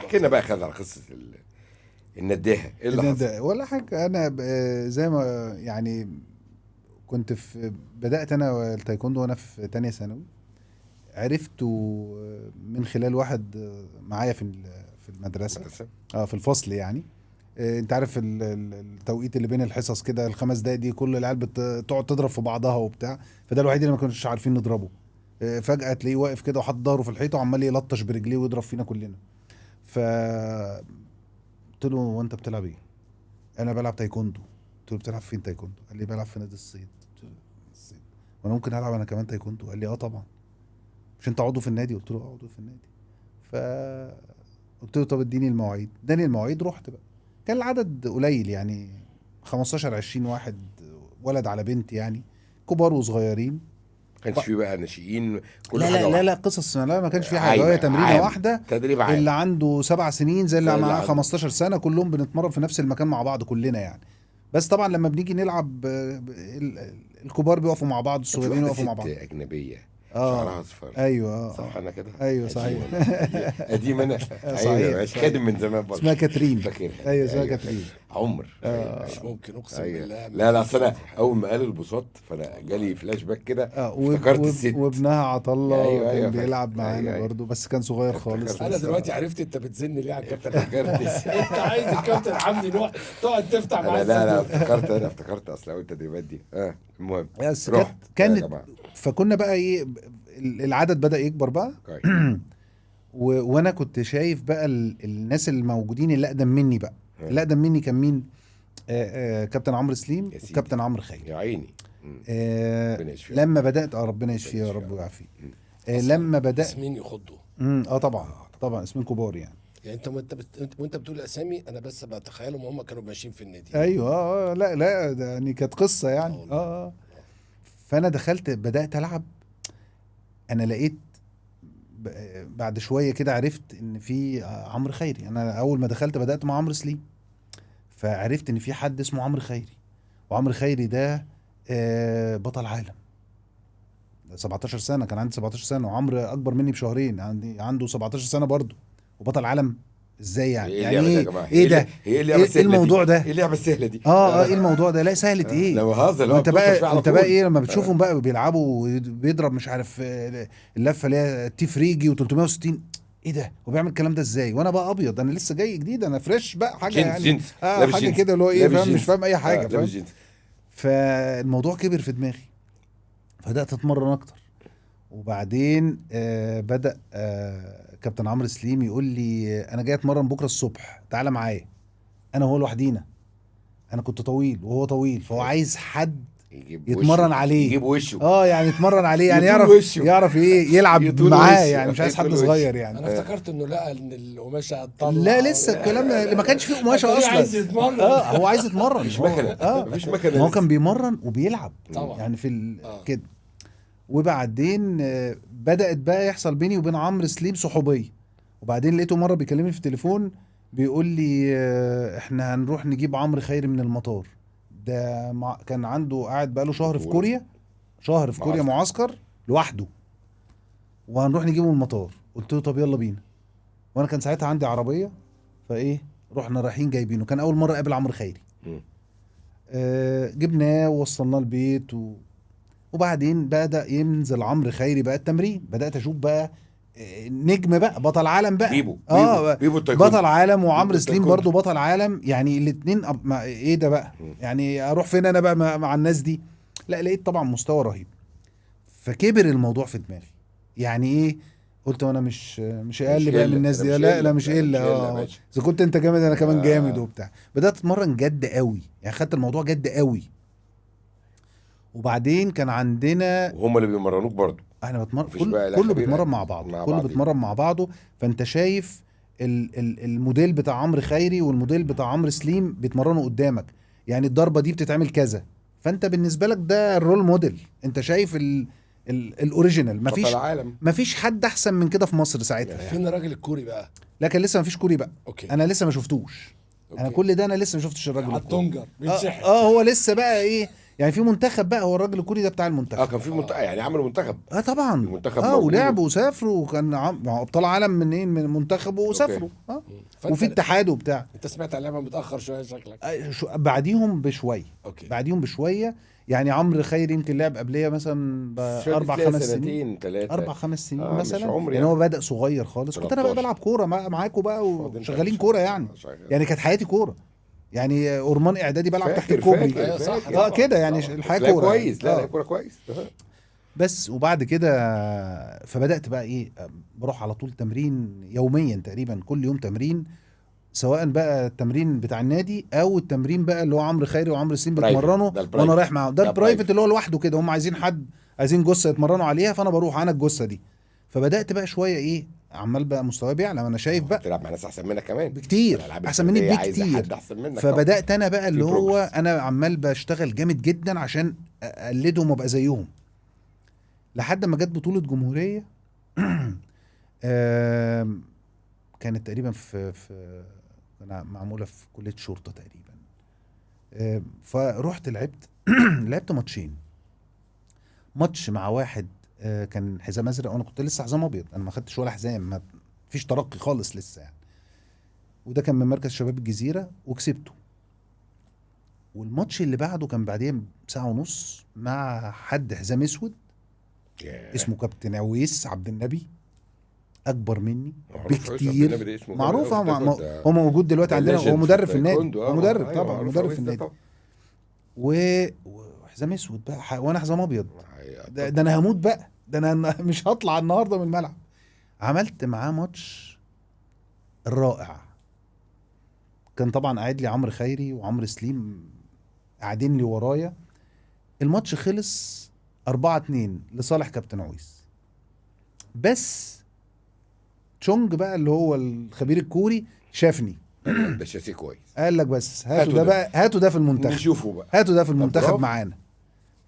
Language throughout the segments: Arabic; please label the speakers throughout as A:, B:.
A: احكي لنا بقى خد على قصه النداهه، ايه اللي حصل؟
B: ولا حاجه. انا زي ما يعني كنت في بدات انا التايكوندو وانا في تانية ثانوي. عرفته من خلال واحد معايا في المدرسه، في الفصل يعني. انت عارف التوقيت اللي بين الحصص كده ال5 دقايق دي كل العيال بتقعد تضرب في بعضها وبتاع، فده الوحيد اللي ما كناش عارفين نضربه. فجأة تلاقيه واقف كده وحط ظهره في الحيطة وعمال يلطش برجليه ويضرب فينا كلنا. ف قلت له وانت بتلعب ايه؟ انا بلعب تايكوندو. قلت له بتلعب فين تايكوندو؟ قال لي بلعب في نادي الصيد. قلت له الصيد وانا ممكن العب انا كمان تايكوندو؟ قال لي اه طبعا. مش انت عضو في النادي؟ قلت له عضو في النادي. ف قلت له طب اديني المواعيد. اداني المواعيد، رحت بقى. كان العدد قليل يعني 15 20 واحد، ولد على بنت يعني، كبار وصغيرين.
A: كانش في بقى ناشئين كل
B: لا
A: حاجه
B: لا لا لا قصص، لا ما كانش في حاجه، هي تمرينه واحده.
A: تدريب عام.
B: اللي عنده 7 سنين زي اللي معاه
A: عنده
B: 15 سنه كلهم بنتمرن في نفس المكان مع بعض كلنا يعني. بس طبعا لما بنيجي نلعب الكبار بيقفوا مع بعض، الصغيرين يقفوا مع بعض.
A: اجنبيه شعرها اصفر.
B: ايوه
A: صح انا كده.
B: ايوه صحيح.
A: قديم انا.
B: صحيح
A: مش خادم من زمان برضه.
B: اسمها كاترين.
A: فاكرها.
B: ايوه اسمها كاترين.
A: عمر.
C: مش ممكن اقسم بالله.
A: لا اصل انا اول ما قال البساط فانا جالي فلاش باك كده. افتكرت الست
B: وابنها عطله كان بيلعب معانا برضه، بس كان صغير خالص.
C: انا دلوقتي عرفت انت بتزن ليه على الكابتن فكرت. انت عايز الكابتن حمدي نوح تقعد تفتح معاه.
A: لا افتكرت اصل اول التدريبات دي. المهم
B: رحت كانت فكنا بقى ايه، العدد بدأ يكبر بقى. وانا كنت شايف بقى الناس الموجودين اللي اقدم مني بقى. اللي اقدم مني كان مين؟ كابتن عمرو سليم وكابتن عمرو خيري.
A: يا عيني.
B: لما بدأت ربنا يشفيه يا رب ويعافيه. لما بدأت
C: اسمين يخضوا.
B: طبعا اسمين كبار يعني
C: انت وانت بتقول اسامي انا بس بتخيلهم هم كانوا ماشيين في النادي.
B: ايوه لا ده يعني كانت قصه يعني. فانا دخلت بدأت العب. انا لقيت بعد شويه كده عرفت ان في عمرو خيري. انا اول ما دخلت بدأت مع عمرو سليم، فعرفت ان في حد اسمه عمرو خيري. وعمرو خيري ده بطل عالم 17 سنه. كان عندي 17 سنه وعمرو اكبر مني بشهرين، عنده 17 سنه برضه وبطل عالم. ازاي يعني؟ يعني ايه ده؟ ايه الموضوع ده؟
A: ايه اللعبه السهله دي؟
B: ايه الموضوع ده؟ لا سهله ايه؟
A: لو هزر
B: انت بقى ايه لما بتشوفهم بقى بيلعبوا بيضرب مش عارف اللفه اللي هي تي فريجي و360، ايه ده؟ هو بيعمل الكلام ده ازاي؟ وانا بقى ابيض، انا لسه جاي جديد، انا فريش بقى حاجه يعني حاجه كده اللي هو ايه، فاهم؟ مش فاهم اي حاجه، فاهم؟ فالموضوع كبر في دماغي، فبدات اتمرن اكتر. وبعدين بدأ كابتن عمرو سليم يقول لي انا جاي اتمرن بكره الصبح، تعالى معايا. انا وهو لوحدينا، انا كنت طويل وهو طويل، فهو عايز حد يتمرن عليه،
A: يجيب وشه.
B: يعني يتمرن عليه، يعني يعرف ايه يلعب معاه يعني، مش عايز حد صغير يعني.
C: انا افتكرت انه لقى ان القماشه هتطلع.
B: لا لسه الكلام اللي ما كانش فيه قماشه اصلا.
C: عايز يتمرن.
B: هو عايز يتمرن.
A: مش مكنه. مفيش مكنه.
B: هو كان بيمرن وبيلعب
C: طبعا
B: يعني في كده. وبعدين بدأت بقى يحصل بيني وبين عمرو سليم صحوبيه. وبعدين لقيته مره بيكلمني في التليفون بيقول لي احنا هنروح نجيب عمرو خيري من المطار. ده كان عنده قاعد بقاله شهر في كوريا، معسكر لوحده، وهنروح نجيبه من المطار. قلت له طب يلا بينا. وانا كان ساعتها عندي عربيه، فايه رحنا رايحين جايبينه. كان اول مره اقابل عمرو خيري. جبناه ووصلناه البيت وبعدين بدأ ينزل عمرو خيري بقى التمرين. بدأت اشوف بقى نجم بقى، بطل عالم بقى.
A: بيبو
B: بطل عالم، وعمرو سليم برضو بطل عالم يعني. الاثنين ايه ده بقى يعني؟ اروح فين انا بقى مع الناس دي؟ لا لقيت طبعا مستوى رهيب. فكبر الموضوع في دماغي يعني ايه. قلت وانا مش اقل بقى من الناس دي. لا مش اقل. اذا كنت انت جامد انا كمان جامد وبتاع. بدأت اتمرن جد قوي يعني، خدت الموضوع جد قوي. وبعدين كان عندنا
A: وهم اللي بيمرنوك برضو.
B: احنا بتمرن كله بيتمرن مع بعض، كله بيتمرن مع بعضه. فانت شايف الموديل بتاع عمرو خيري والموديل بتاع عمرو سليم بيتمرنوا قدامك يعني. الضربه دي بتتعمل كذا، فانت بالنسبه لك ده الرول موديل. انت شايف الاوريجينال. مفيش حد احسن من كده في مصر ساعتها يعني.
C: فين الراجل الكوري بقى؟
B: لكن لسه مفيش كوري بقى.
C: أوكي.
B: انا لسه ما شفتوش. انا كل ده انا لسه ما شفتش الراجل
C: التونجر بيتشحن.
B: هو لسه بقى ايه يعني في منتخب بقى، هو الراجل الكوري ده بتاع المنتخب.
A: كان في منتخب، يعني عملوا منتخب.
B: طبعا
A: المنتخب موجود.
B: ولعبوا وسافروا، وكان ابطال عالم منين، من المنتخب، وسافروا. وفي اتحاد وبتاع.
C: انت سمعت اللعبه متاخر شويه شكلك.
B: بعديهم بشويه.
C: اوكي.
B: بعديهم بشويه، يعني عمرو خيري يمكن لعب قبليه مثلا ب4-5 سنين، 4-5 سنين مثلا. يعني هو بدأ صغير خالص، كنت انا بقى بلعب كوره معاكم بقى وشغالين كوره يعني. يعني كانت حياتي كوره، يعني أورمان اعدادي بلعب تحت الكوبري.
C: صح
B: كده يعني الحياه كوره
A: كويس. لا كوره كويس.
B: بس. وبعد كده فبدأت بقى ايه، بروح على طول تمرين يوميا تقريبا، كل يوم تمرين، سواء بقى التمرين بتاع النادي او التمرين بقى اللي هو عمرو خيري وعمرو سليم بيتمرنوا وانا رايح معاهم. ده البرايفت اللي هو لوحده كده، هم عايزين حد، عايزين جثه يتمرنوا عليها، فانا بروح انا الجثه دي. فبدأت بقى شويه ايه، عمال بقى مستواي بيعلى، انا شايف بقى
A: تلعب مع ناس احسن منك كمان
B: بكتير، احسن مني بكتير.
A: منك
B: فبدأت انا بقى اللي هو انا عمال بشتغل جامد جدا عشان اقلدهم وابقى زيهم، لحد ما جت بطولة جمهورية كانت تقريبا في معمولة في كلية شرطة تقريبا. فروحت لعبت لعبت ماتشين. ماتش مع واحد كان حزام ازرق وانا كنت لسه حزام ابيض، انا ما خدتش ولا حزام، ما فيش ترقي خالص لسه يعني. وده كان من مركز شباب الجزيرة وكسبته. والماتش اللي بعده كان بعدين بساعة ونص مع حد حزام اسود اسمه كابتن عويس عبد النبي، اكبر مني بكتير، معروف. هو موجود دلوقتي عندنا، هو مدرب في النادي، هو مدرب طبعا، مدرب في النادي. وحزام اسود بقى وانا حزام ابيض. ده انا هموت بقى، ده انا مش هطلع النهارده من الملعب. عملت معاه ماتش رائع. كان طبعا قاعد لي عمرو خيري وعمرو سليم قاعدين لي ورايا. الماتش خلص 4-2 لصالح كابتن عويس. بس تشونج بقى اللي هو الخبير الكوري شافني
A: ده شاسيه كويس،
B: قال لك بس هاتوا ده بقى، هاتوا ده في المنتخب،
A: نشوفه بقى،
B: هاتوا ده في المنتخب معانا.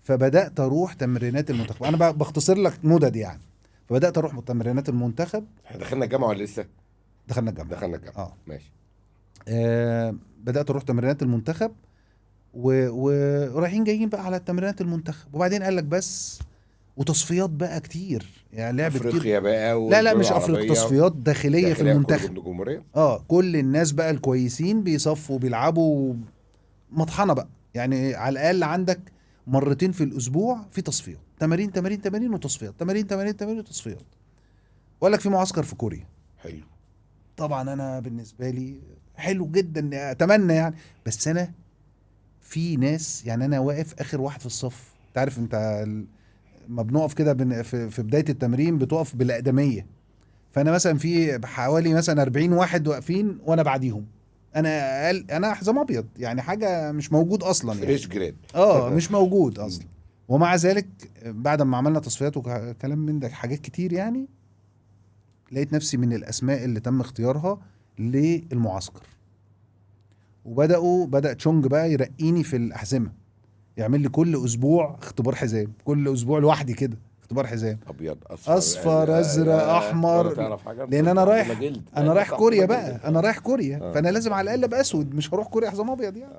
B: فبدأت اروح تمرينات المنتخب، انا بقى بختصر لك مدد يعني. فبدأت اروح تمرينات المنتخب.
A: احنا دخلنا الجامعه ولا لسه؟
B: دخلنا الجامعه.
A: دخلنا الجامعه ماشي.
B: بدأت اروح تمرينات المنتخب ورايحين جايين بقى على تمرينات المنتخب. وبعدين قال لك بس، وتصفيات بقى كتير يعني، لعب
A: افريقيا
B: كتير
A: بقى
B: لا مش افريقيا، تصفيات داخليه في المنتخب. كل الناس بقى الكويسين بيصفوا بيلعبوا مطحنه بقى يعني. على الاقل عندك مرتين في الاسبوع في تصفيات، تمارين وتصفيات، تمارين وتصفيات. وقال لك في معسكر في كوريا.
A: حلو. طبعا
B: انا بالنسبه لي حلو جدا، اتمنى يعني. بس انا في ناس يعني، انا واقف اخر واحد في الصف. تعرف انت ما بنقف كده في بدايه التمرين بتقف بالاقدميه. فانا مثلا في حوالي مثلا 40 واحد واقفين وانا بعديهم. انا حزام ابيض يعني، حاجه مش موجود اصلا يعني.
A: فريش جريد.
B: مش موجود اصلا. ومع ذلك بعد ما عملنا تصفيات وكلام من ده، حاجات كتير يعني، لقيت نفسي من الاسماء اللي تم اختيارها للمعسكر. بدأ تشونج بقى يرقيني في الأحزمة، يعمل لي كل أسبوع اختبار حزام، كل أسبوع لوحدي كده اختبار حزام،
A: أبيض
B: أصفر أزرق أحمر. لأن أنا رايح كوريا بقى، أنا رايح كوريا. فأنا لازم على الأقل أبقى أسود، مش هروح كوريا حزام أبيض يعني.